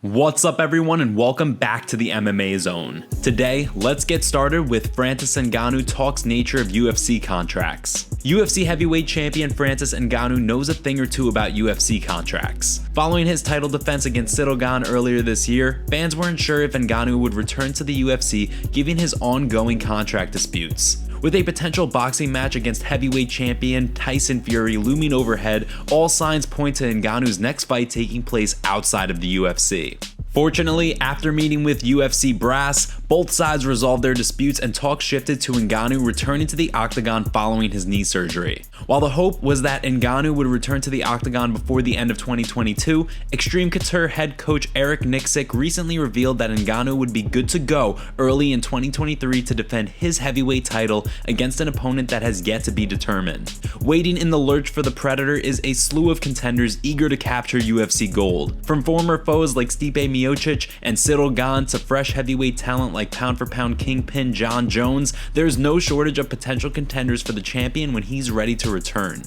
What's up everyone and welcome back to the MMA Zone. Today, let's get started with Francis Ngannou talks nature of UFC contracts. UFC heavyweight champion Francis Ngannou knows a thing or two about UFC contracts. Following his title defense against Sandhagen earlier this year, fans weren't sure if Ngannou would return to the UFC given his ongoing contract disputes. With a potential boxing match against heavyweight champion Tyson Fury looming overhead, all signs point to Ngannou's next fight taking place outside of the UFC. Fortunately, after meeting with UFC brass, both sides resolved their disputes and talk shifted to Ngannou returning to the octagon following his knee surgery. While the hope was that Ngannou would return to the octagon before the end of 2022, Extreme Couture head coach Eric Nixick recently revealed that Ngannou would be good to go early in 2023 to defend his heavyweight title against an opponent that has yet to be determined. Waiting in the lurch for the Predator is a slew of contenders eager to capture UFC gold. From former foes like Stipe Miocic and Sandhagen to fresh heavyweight talent like pound-for-pound kingpin Jon Jones, there's no shortage of potential contenders for the champion when he's ready to return.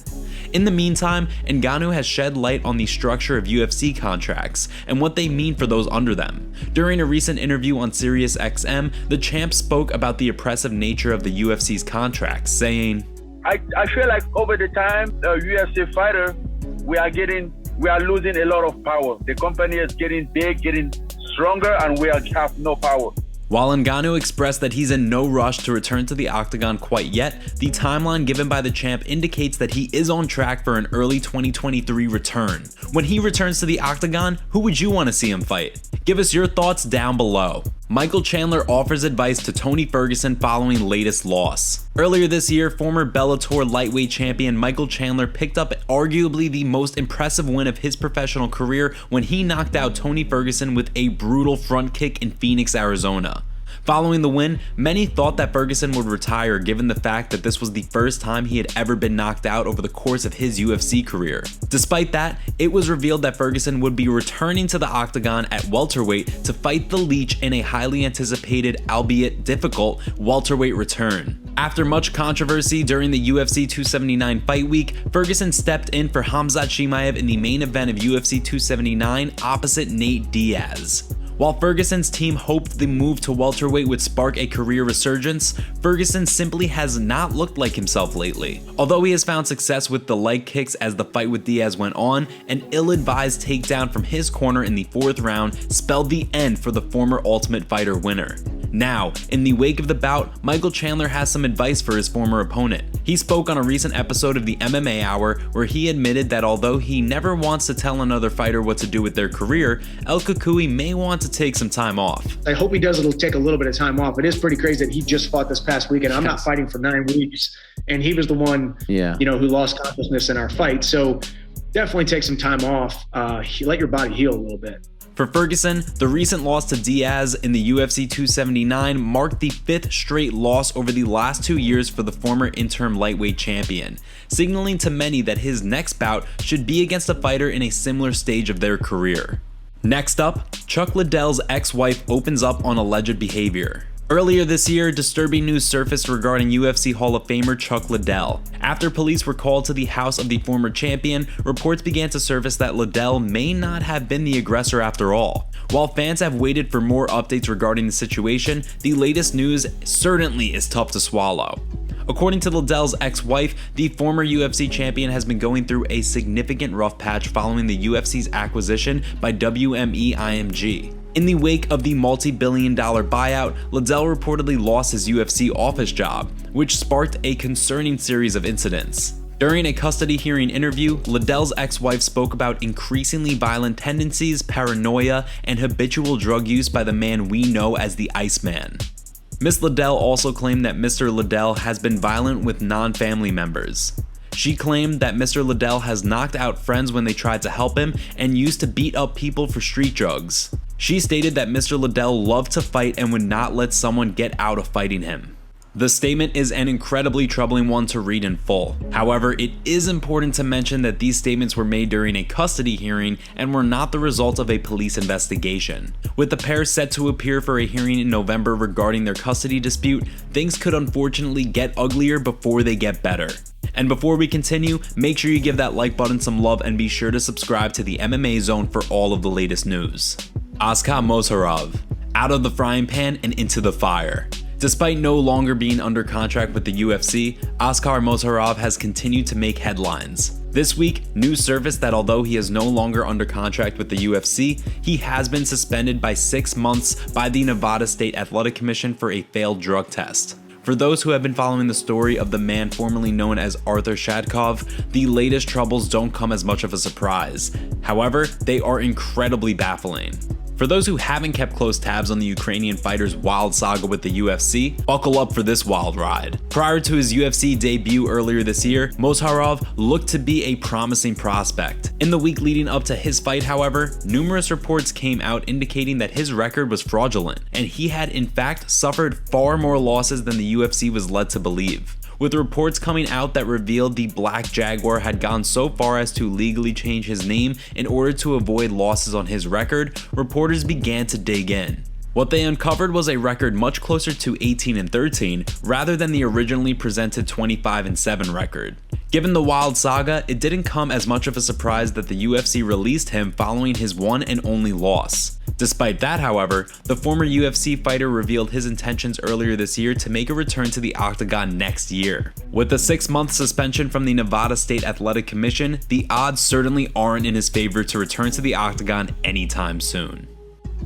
In the meantime, Ngannou has shed light on the structure of UFC contracts and what they mean for those under them. During a recent interview on SiriusXM, the champ spoke about the oppressive nature of the UFC's contracts, saying, I feel like over the time, UFC fighter, we are losing a lot of power. The company is getting big, getting stronger, and we have no power. While Ngannou expressed that he's in no rush to return to the octagon quite yet, the timeline given by the champ indicates that he is on track for an early 2023 return. When he returns to the octagon, who would you want to see him fight? Give us your thoughts down below. Michael Chandler offers advice to Tony Ferguson following latest loss. Earlier this year, former Bellator lightweight champion Michael Chandler picked up arguably the most impressive win of his professional career when he knocked out Tony Ferguson with a brutal front kick in Phoenix, Arizona. Following the win, many thought that Ferguson would retire given the fact that this was the first time he had ever been knocked out over the course of his UFC career. Despite that, it was revealed that Ferguson would be returning to the octagon at welterweight to fight the Leech in a highly anticipated, albeit difficult, welterweight return. After much controversy during the UFC 279 fight week, Ferguson stepped in for Khamzat Chimaev in the main event of UFC 279 opposite Nate Diaz. While Ferguson's team hoped the move to welterweight would spark a career resurgence, Ferguson simply has not looked like himself lately. Although he has found success with the leg kicks as the fight with Diaz went on, an ill-advised takedown from his corner in the 4th round spelled the end for the former Ultimate Fighter winner. Now, in the wake of the bout, Michael Chandler has some advice for his former opponent. He spoke on a recent episode of the MMA Hour where he admitted that although he never wants to tell another fighter what to do with their career, El Cucuy may want to take some time off. I hope he does take a little bit of time off. It is pretty crazy that he just fought this past weekend. I'm not fighting for 9 weeks, and he was the one, who lost consciousness in our fight. So definitely take some time off. Let your body heal a little bit. For Ferguson, the recent loss to Diaz in the UFC 279 marked the 5th straight loss over the last 2 years for the former interim lightweight champion, signaling to many that his next bout should be against a fighter in a similar stage of their career. Next up, Chuck Liddell's ex-wife opens up on alleged behavior. Earlier this year, disturbing news surfaced regarding UFC Hall of Famer Chuck Liddell. After police were called to the house of the former champion, reports began to surface that Liddell may not have been the aggressor after all. While fans have waited for more updates regarding the situation, the latest news certainly is tough to swallow. According to Liddell's ex-wife, the former UFC champion has been going through a significant rough patch following the UFC's acquisition by WME-IMG. In the wake of the multi-billion-dollar buyout, Liddell reportedly lost his UFC office job, which sparked a concerning series of incidents. During a custody hearing interview, Liddell's ex-wife spoke about increasingly violent tendencies, paranoia, and habitual drug use by the man we know as the Iceman. Ms. Liddell also claimed that Mr. Liddell has been violent with non-family members. She claimed that Mr. Liddell has knocked out friends when they tried to help him and used to beat up people for street drugs. She stated that Mr. Liddell loved to fight and would not let someone get out of fighting him. The statement is an incredibly troubling one to read in full. However, it is important to mention that these statements were made during a custody hearing and were not the result of a police investigation. With the pair set to appear for a hearing in November regarding their custody dispute, things could unfortunately get uglier before they get better. And before we continue, make sure you give that like button some love and be sure to subscribe to the MMA Zone for all of the latest news. Askar Mozharov, out of the frying pan and into the fire. Despite no longer being under contract with the UFC, Askar Mozharov has continued to make headlines. This week, news surfaced that although he is no longer under contract with the UFC, he has been suspended by 6 months by the Nevada State Athletic Commission for a failed drug test. For those who have been following the story of the man formerly known as Arthur Shadkov, the latest troubles don't come as much of a surprise. However, they are incredibly baffling. For those who haven't kept close tabs on the Ukrainian fighter's wild saga with the UFC, buckle up for this wild ride. Prior to his UFC debut earlier this year, Mozharov looked to be a promising prospect. In the week leading up to his fight, however, numerous reports came out indicating that his record was fraudulent, and he had in fact suffered far more losses than the UFC was led to believe. With reports coming out that revealed the Black Jaguar had gone so far as to legally change his name in order to avoid losses on his record, reporters began to dig in. What they uncovered was a record much closer to 18-13 rather than the originally presented 25-7 record. Given the wild saga, it didn't come as much of a surprise that the UFC released him following his one and only loss. Despite that, however, the former UFC fighter revealed his intentions earlier this year to make a return to the octagon next year. With a 6-month suspension from the Nevada State Athletic Commission, the odds certainly aren't in his favor to return to the octagon anytime soon.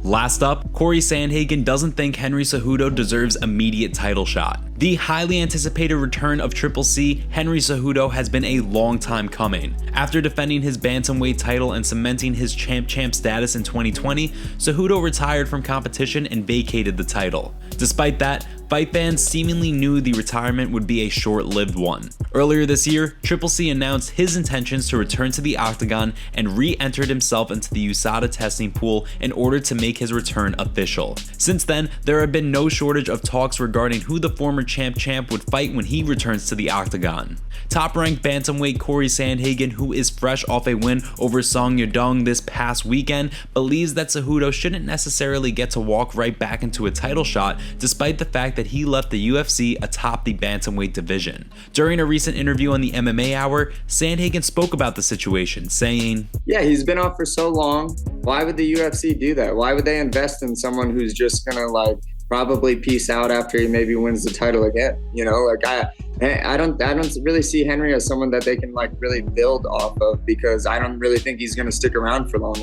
Last up, Corey Sandhagen doesn't think Henry Cejudo deserves immediate title shot. The highly anticipated return of Triple C, Henry Cejudo, has been a long time coming. After defending his bantamweight title and cementing his champ status in 2020, Cejudo retired from competition and vacated the title. Despite that, fight fans seemingly knew the retirement would be a short-lived one. Earlier this year, Triple C announced his intentions to return to the octagon and re-entered himself into the USADA testing pool in order to make his return official. Since then, there have been no shortage of talks regarding who the former champ would fight when he returns to the octagon. Top-ranked bantamweight Corey Sandhagen, who is fresh off a win over Song Yadong this past weekend, believes that Cejudo shouldn't necessarily get to walk right back into a title shot, despite the fact that he left the UFC atop the bantamweight division. During a recent interview on the MMA Hour, Sandhagen spoke about the situation, saying, "Yeah, he's been off for so long. Why would the UFC do that? Why would they invest in someone who's just gonna probably peace out after he maybe wins the title again? You know, I don't really see Henry as someone that they can really build off of, because I don't really think he's gonna stick around for long."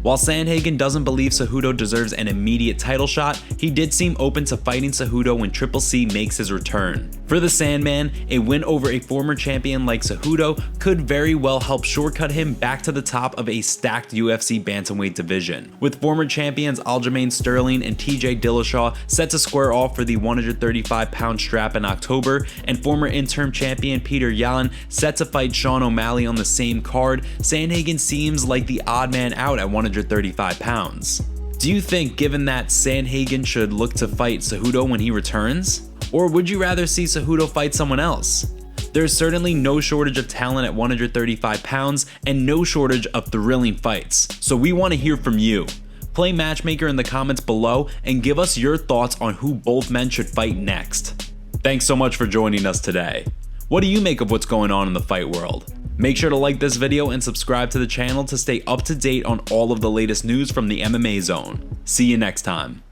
While Sandhagen doesn't believe Cejudo deserves an immediate title shot, he did seem open to fighting Cejudo when Triple C makes his return. For the Sandman, a win over a former champion like Cejudo could very well help shortcut him back to the top of a stacked UFC bantamweight division. With former champions Aljamain Sterling and TJ Dillashaw set to square off for the 135-pound strap in October, and former interim champion Peter Yan set to fight Sean O'Malley on the same card, Sandhagen seems like the odd man out at 135 pounds. Do you think, given that, Sandhagen should look to fight Cejudo when he returns? Or would you rather see Cejudo fight someone else? There's certainly no shortage of talent at 135 pounds and no shortage of thrilling fights, so we want to hear from you. Play matchmaker in the comments below and give us your thoughts on who both men should fight next. Thanks so much for joining us today. What do you make of what's going on in the fight world? Make sure to like this video and subscribe to the channel to stay up to date on all of the latest news from the MMA Zone. See you next time.